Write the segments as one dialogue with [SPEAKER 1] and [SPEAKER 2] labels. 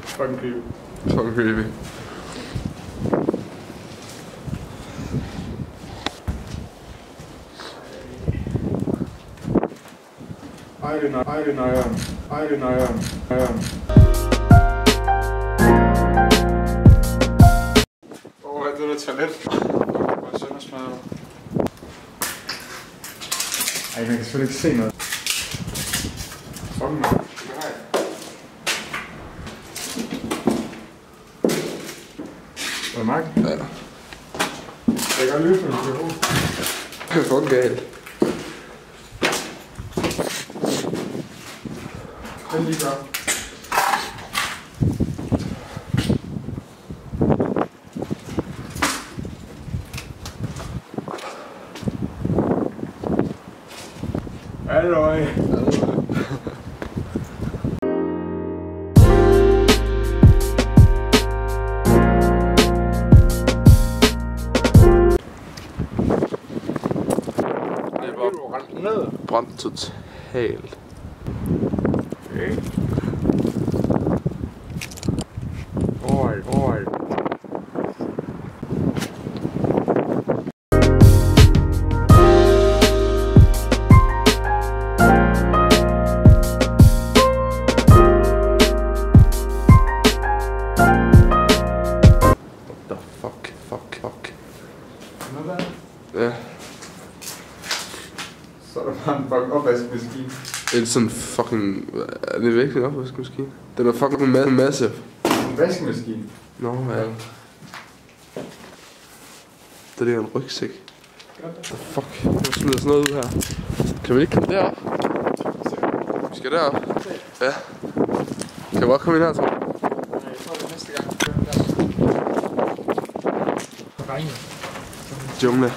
[SPEAKER 1] Fucking creepy.
[SPEAKER 2] Fucking creepy.
[SPEAKER 1] I am. Åh, det der toilet. Hvor søndersmadret. Ej, man kan selvfølgelig ikke se noget. Fucking nok. Det har jeg. Er det Mark?
[SPEAKER 2] Ja.
[SPEAKER 1] Jeg kan godt lytte, når du skal hovedet.
[SPEAKER 2] Det er fucking galt.
[SPEAKER 1] Den lige gør. Halløj.
[SPEAKER 2] Brændt totalt.
[SPEAKER 1] Okay. Oj.
[SPEAKER 2] What the fuck.
[SPEAKER 1] Hvad der?
[SPEAKER 2] Ja.
[SPEAKER 1] Så er der bare en fucking opvaskemaskine.
[SPEAKER 2] Det er sådan fucking... Er det virkelig en opvaskemaskine? Den er fucking massive.
[SPEAKER 1] En vaskemaskine?
[SPEAKER 2] Nå, ja. Det er en rygsæk. What the fuck? Jeg smider sådan noget ud her. Kan vi ikke komme derop? Vi skal derop. Ja. Kan jeg godt komme ind her, tror jeg?
[SPEAKER 1] Nej, jeg tror det er næste gang. Det regner.
[SPEAKER 2] Jungle.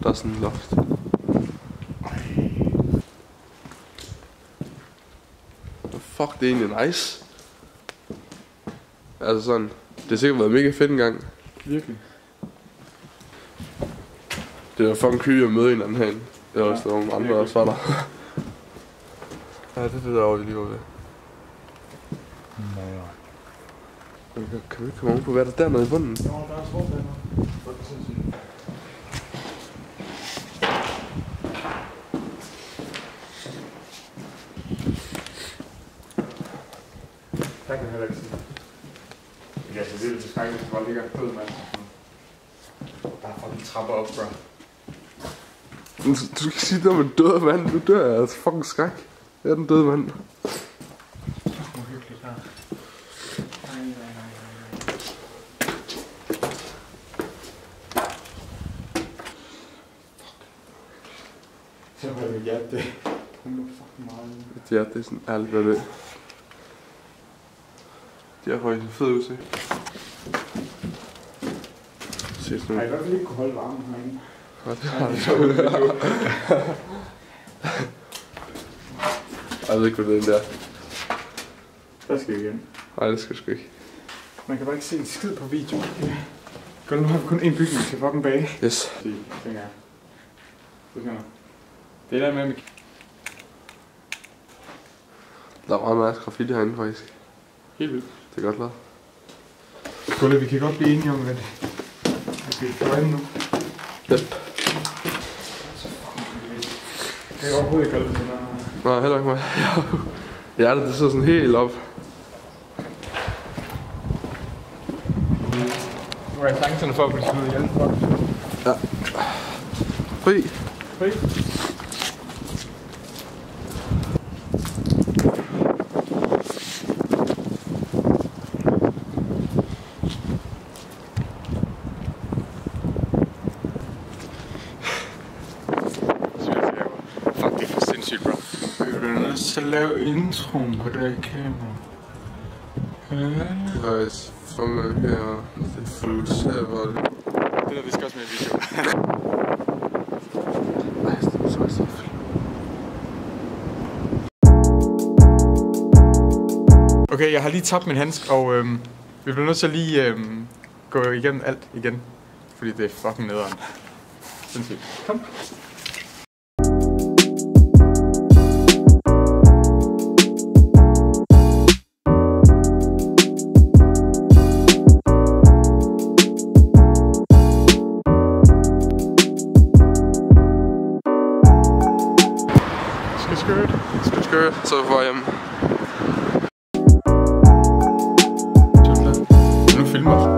[SPEAKER 2] Der er sådan en loft. Fuck, det er egentlig nice. Altså sådan, det har sikkert været mega fedt en gang.
[SPEAKER 1] Virkelig.
[SPEAKER 2] Det var fucking creepy at møde en anden herinde. Det var også der nogle andre, der var der. Ja, det er det derovre, vi lige var ved. Kan vi ikke komme oven på, hvad er der dernede i bunden?
[SPEAKER 1] Nå, der er svårt dernede. Der kan jeg heller ikke sige. Ja, så det er lidt skrækkeligt, at der bare ligger en død mand. Der er fucking trapper op, bro.
[SPEAKER 2] Du skal ikke sige, at du er en død mand. Du dør af altså fucking skræk. Jeg er den døde mand.
[SPEAKER 1] Hvor hyggeligt her. Nej. Så var det hjerte. Det pumper fucking meget.
[SPEAKER 2] Ja, det er sådan ærligt, hvad det er. De har faktisk en fed udsigt. Se sådan
[SPEAKER 1] Ej,
[SPEAKER 2] noget.
[SPEAKER 1] i hvert fald ikke kunne holde varmen herinde.
[SPEAKER 2] Ja, det har det så. Jeg ved ikke, hvad det er der.
[SPEAKER 1] Der skal vi igen.
[SPEAKER 2] Nej, det skal sgu ikke.
[SPEAKER 1] Man kan bare ikke se en skid på video. Kun nu har vi kun en bygning til fucking bage.
[SPEAKER 2] Yes.
[SPEAKER 1] Det er der med
[SPEAKER 2] Der er meget masse graffiti herinde, faktisk.
[SPEAKER 1] helt vildt.
[SPEAKER 2] Det er godt lavet.
[SPEAKER 1] Gulle, vi kan godt blive enige om, at vi kan gå ind nu.
[SPEAKER 2] Yep.
[SPEAKER 1] Jeg kan overhovedet ikke holde det sådan her.
[SPEAKER 2] Nej, heller ikke mig. Hjertet, det sidder sådan helt op.
[SPEAKER 1] Nu er jeg chancerne for at blive slået ihjel.
[SPEAKER 2] Ja. Fri.
[SPEAKER 1] Fri. lyst til at lave introen på det her kamera.
[SPEAKER 2] Guys, for mig her. Det er fuldstændig hvor det.
[SPEAKER 1] Det der, vi skal også med i video.
[SPEAKER 2] Ej, det er så fedt.
[SPEAKER 1] Okay, jeg har lige tabt min handsk, og vi bliver nødt til at lige gå igennem alt igen. Fordi det er fucking nederen. Sindssygt. Kom.
[SPEAKER 2] Skørt, så er vi på hjem.
[SPEAKER 1] Nu filmer